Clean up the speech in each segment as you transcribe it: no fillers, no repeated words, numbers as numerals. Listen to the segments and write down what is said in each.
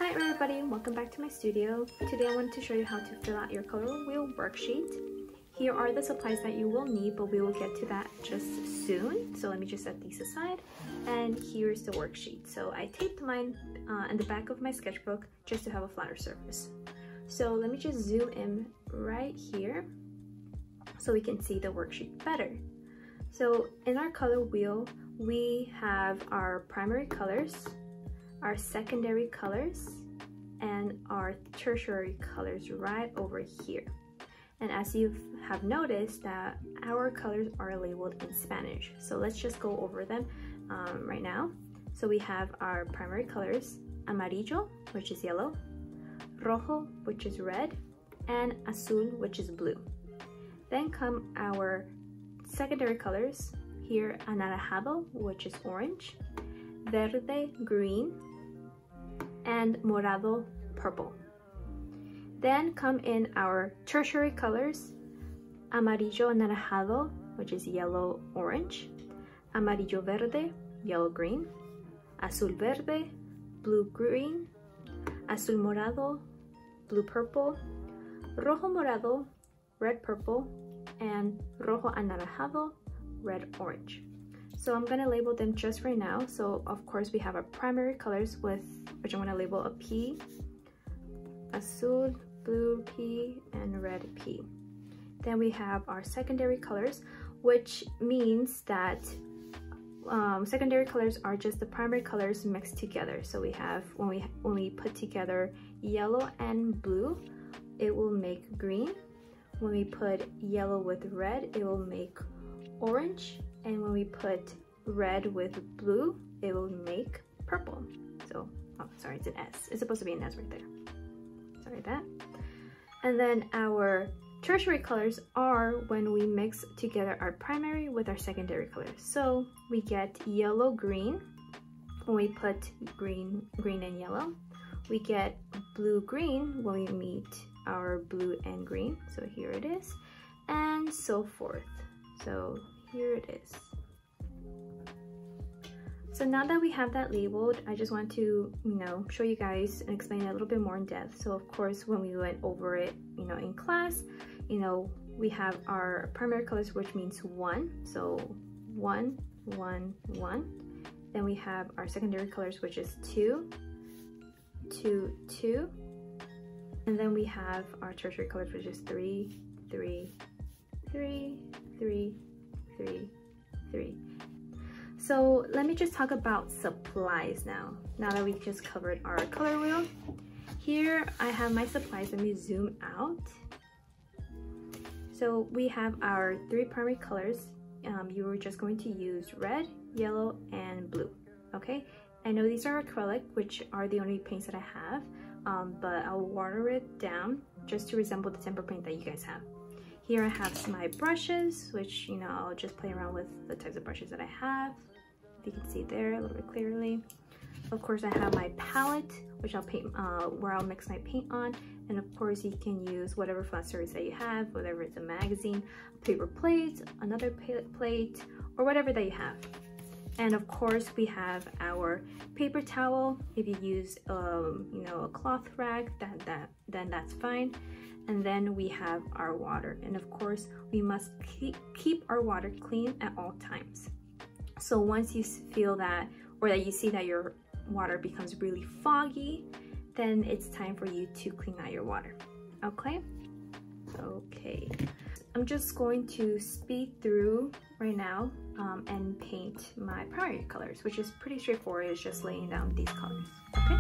Hi everybody, welcome back to my studio. Today I wanted to show you how to fill out your color wheel worksheet. Here are the supplies that you will need, but we will get to that just soon. So let me just set these aside. And here's the worksheet. So I taped mine in the back of my sketchbook just to have a flatter surface. So let me just zoom in right here so we can see the worksheet better. So in our color wheel, we have our primary colors, our secondary colors, and our tertiary colors right over here. And as you have noticed that our colors are labeled in Spanish. So let's just go over them right now. So we have our primary colors, amarillo, which is yellow, rojo, which is red, and azul, which is blue. Then come our secondary colors, here anaranjado, which is orange, verde, green, and morado, purple. Then come in our tertiary colors, amarillo anaranjado, which is yellow, orange, amarillo verde, yellow, green, azul verde, blue, green, azul morado, blue, purple, rojo morado, red, purple, and rojo anaranjado, red, orange. So I'm gonna label them just right now. So of course we have our primary colors, with which I'm gonna label a P, azul, blue P, and red P. Then we have our secondary colors, which means that secondary colors are just the primary colors mixed together. So we have, when we put together yellow and blue, it will make green. When we put yellow with red, it will make orange. And when we put red with blue, it will make purple. So, oh, sorry, it's an S. It's supposed to be an S right there. Sorry that. And then our tertiary colors are when we mix together our primary with our secondary colors. So we get yellow, green. When we put green, and yellow. We get blue, green when we meet our blue and green. So here it is, and so forth. So here it is. So now that we have that labeled, I just want to, show you guys and explain it a little bit more in depth. So of course, when we went over it, in class, we have our primary colors, which means 1. So 1, 1, 1. Then we have our secondary colors, which is 2, 2, 2. And then we have our tertiary colors, which is 3, 3, 3, 3, 3, 3. So let me just talk about supplies now that we just covered our color wheel. Here I have my supplies. Let me zoom out. So we have our 3 primary colors. You are just going to use red, yellow, and blue. Okay, I know these are acrylic, which are the only paints that I have, but I'll water it down just to resemble the temper paint that you guys have. Here I have my brushes, which, I'll just play around with the types of brushes that I have. If you can see there a little bit clearly. Of course, I have my palette, which I'll paint, where I'll mix my paint on. And of course, you can use whatever flat surface that you have, whether it's a magazine, a paper plate, another plate, or whatever that you have. And of course, we have our paper towel. If you use, a cloth rag, then that's fine. And then we have our water. And of course, we must keep our water clean at all times. So once you feel that, or that you see that your water becomes really foggy, then it's time for you to clean out your water. Okay? Okay. I'm just going to speed through right now and paint my primary colors, which is pretty straightforward. It's just laying down these colors. Okay?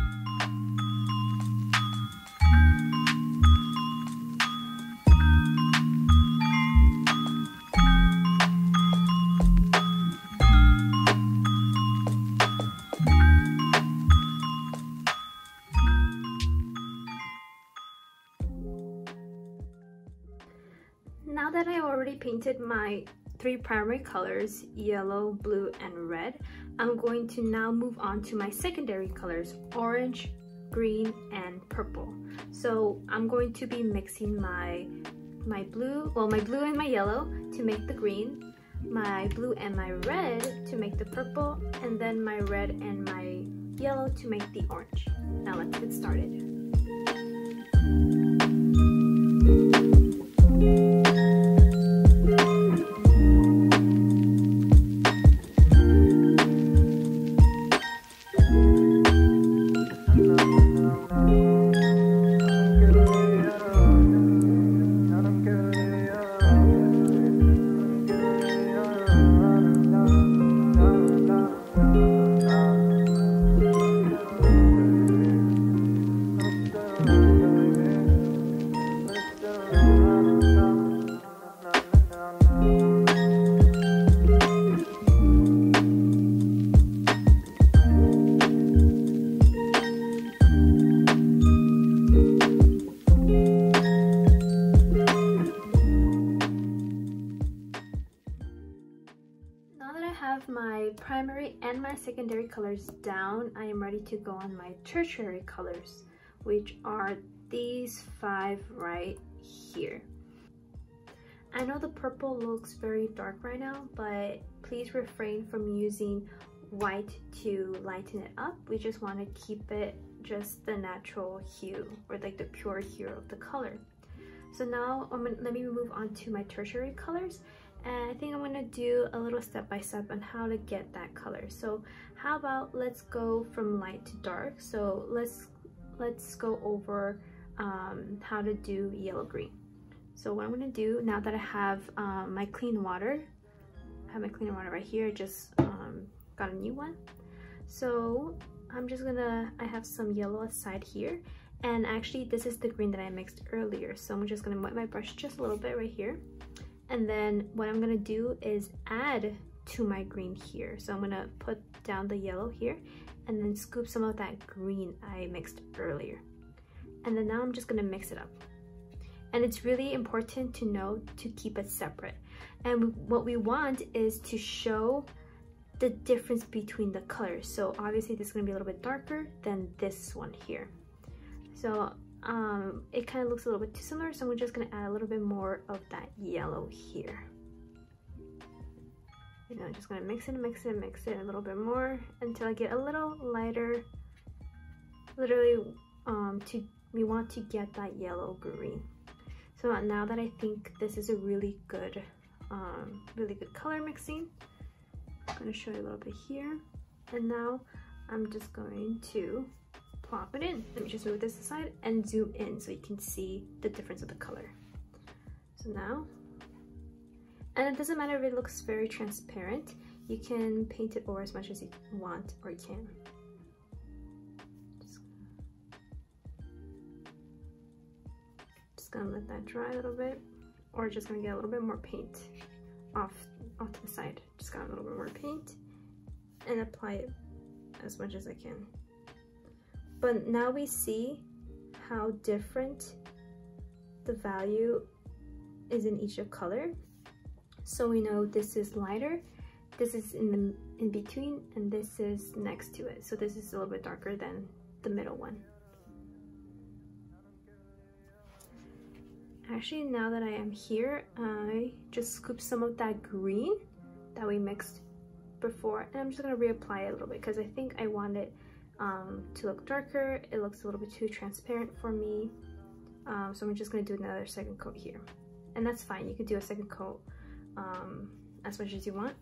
Now that I already painted my 3 primary colors, yellow, blue, and red, I'm going to now move on to my secondary colors, orange, green, and purple. So I'm going to be mixing my blue and my yellow to make the green, my blue and my red to make the purple, and then my red and my yellow to make the orange. Now let's get started. My primary and my secondary colors down, I am ready to go on my tertiary colors, which are these 5 right here. I know the purple looks very dark right now, but please refrain from using white to lighten it up. We just want to keep it just the natural hue, or like the pure hue of the color. So now let me move on to my tertiary colors. And I think I'm gonna do a little step-by-step on how to get that color. So how about let's go from light to dark. So let's go over how to do yellow green. So what I'm gonna do now that I have my clean water, I have my clean water right here. I just got a new one. So I have some yellow aside here, and actually this is the green that I mixed earlier. So I'm just gonna wet my brush just a little bit right here. And then what I'm gonna do is add to my green here. So I'm gonna put down the yellow here and then scoop some of that green I mixed earlier. And then now I'm just gonna mix it up. And it's really important to know to keep it separate. And what we want is to show the difference between the colors. So obviously this is gonna be a little bit darker than this one here. So it kind of looks a little bit too similar, so we're just going to add a little bit more of that yellow here. You know, just going to mix it a little bit more until I get a little lighter. Literally, we want to get that yellow green. So now that I think this is a really good color mixing, I'm going to show you a little bit here. And now I'm just going to plop it in. Let me just move this aside and zoom in so you can see the difference of the color. So now, and it doesn't matter if it looks very transparent, you can paint it over as much as you want or you can. Just gonna let that dry a little bit, or just gonna get a little bit more paint off to the side. Just got a little bit more paint and apply it as much as I can. But now we see how different the value is in each color. So we know this is lighter, this is in between, and this is next to it. So this is a little bit darker than the middle one. Actually, now that I am here, I just scooped some of that green that we mixed before, and I'm just gonna reapply it a little bit because I think I want it to look darker. It looks a little bit too transparent for me, so I'm just going to do another second coat here, and that's fine. You could do a second coat as much as you want.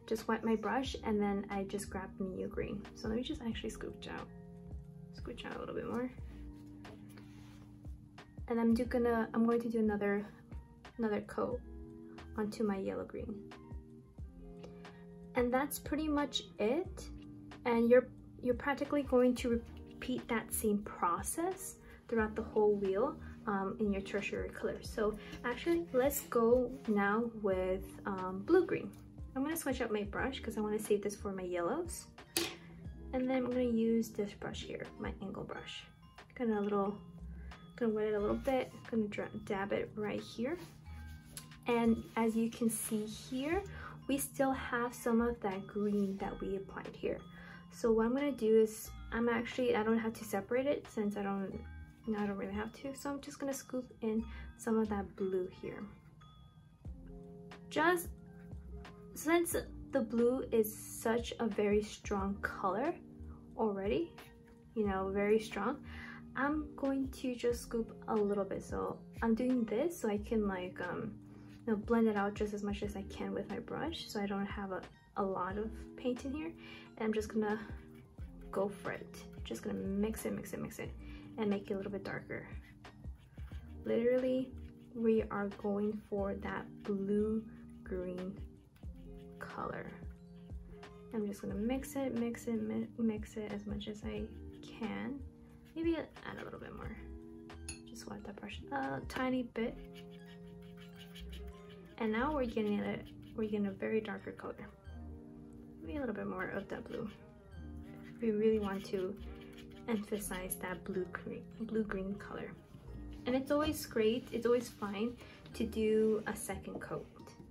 Just wet my brush and then I just grabbed the new green. So let me just actually scooch out a little bit more, and I'm going to do another coat onto my yellow green. And that's pretty much it. And you're practically going to repeat that same process throughout the whole wheel in your tertiary colors. So actually, let's go now with blue-green. I'm gonna switch out my brush because I want to save this for my yellows. And then I'm gonna use this brush here, my angle brush. Gonna wet it a little bit. Gonna dab it right here. And as you can see here, we still have some of that green that we applied here. So what I'm gonna do is I don't have to separate it since I don't really have to. So I'm just gonna scoop in some of that blue here. Just since the blue is such a very strong color already, you know, very strong, I'm going to just scoop a little bit. So I'm doing this so I can like you know, blend it out just as much as I can with my brush, so I don't have a lot of paint in here. And I'm just gonna go for it. Just gonna mix it, and make it a little bit darker. Literally, we are going for that blue-green color. I'm just gonna mix it as much as I can. Maybe add a little bit more. Just wipe that brush a tiny bit. And now we're getting a very darker color. Maybe a little bit more of that blue. We really want to emphasize that blue-green color. And it's always great, it's always fine to do a second coat,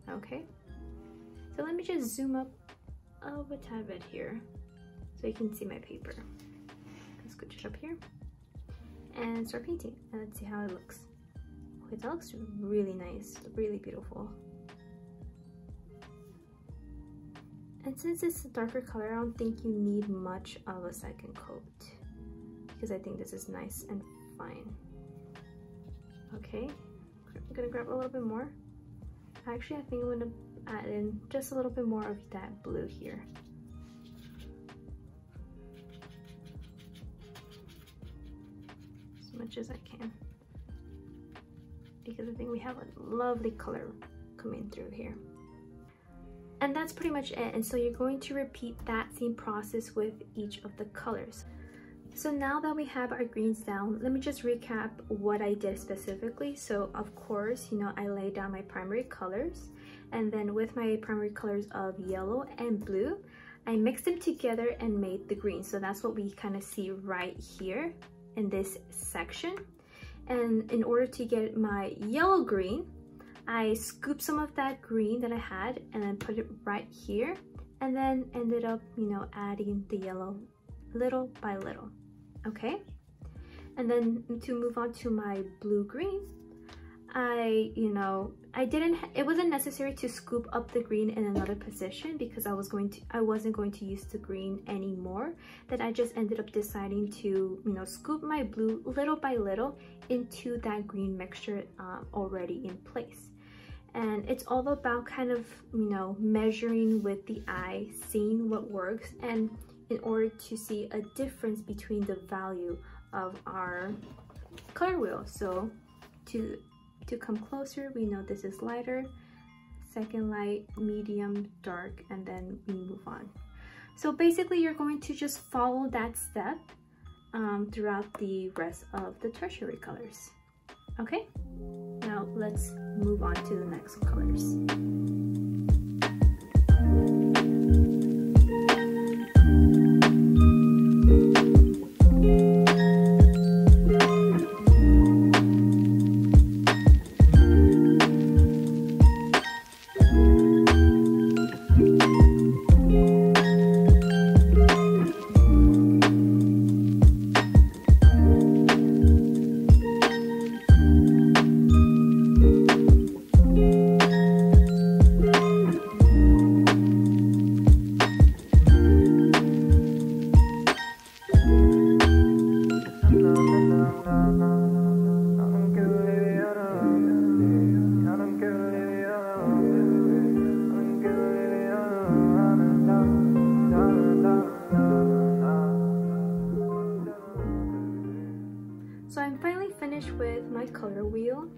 okay? So let me just zoom up a tad bit here so you can see my paper. Let's scooch it up here and start painting, and let's see how it looks. Okay, that looks really nice, really beautiful. And since it's a darker color, I don't think you need much of a second coat, because I think this is nice and fine. Okay, I'm gonna grab a little bit more. Actually, I think I'm gonna add in just a little bit more of that blue here. As much as I can, because I think we have a lovely color coming through here. And that's pretty much it. And so you're going to repeat that same process with each of the colors. So now that we have our greens down, let me just recap what I did specifically. So of course, you know, I laid down my primary colors, and then with my primary colors of yellow and blue, I mixed them together and made the green. So that's what we kind of see right here in this section. And in order to get my yellow green, I scooped some of that green that I had and then put it right here, and then ended up, you know, adding the yellow little by little. Okay, and then to move on to my blue-green, it wasn't necessary to scoop up the green in another position, because I wasn't going to use the green anymore. Then I just ended up deciding to, you know, scoop my blue little by little into that green mixture already in place. And it's all about kind of, you know, measuring with the eye, seeing what works, and in order to see a difference between the value of our color wheel. So to come closer, we know this is lighter, second light, medium, dark, and then we move on. So basically you're going to just follow that step throughout the rest of the tertiary colors. Okay, now let's move on to the next colors. So I'm finally finished with my color wheel.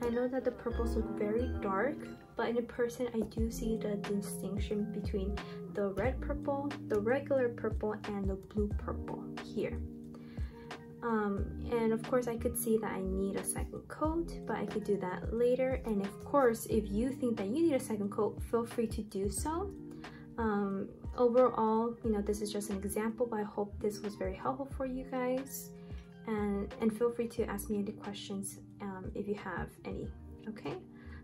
I know that the purples look very dark, but in person I do see the distinction between the red purple, the regular purple, and the blue purple here. And of course I could see that I need a second coat, but I could do that later. And of course, if you think that you need a second coat, feel free to do so. Overall, you know, this is just an example, but I hope this was very helpful for you guys. And feel free to ask me any questions if you have any. Okay,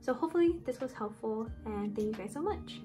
so hopefully this was helpful, and thank you guys so much.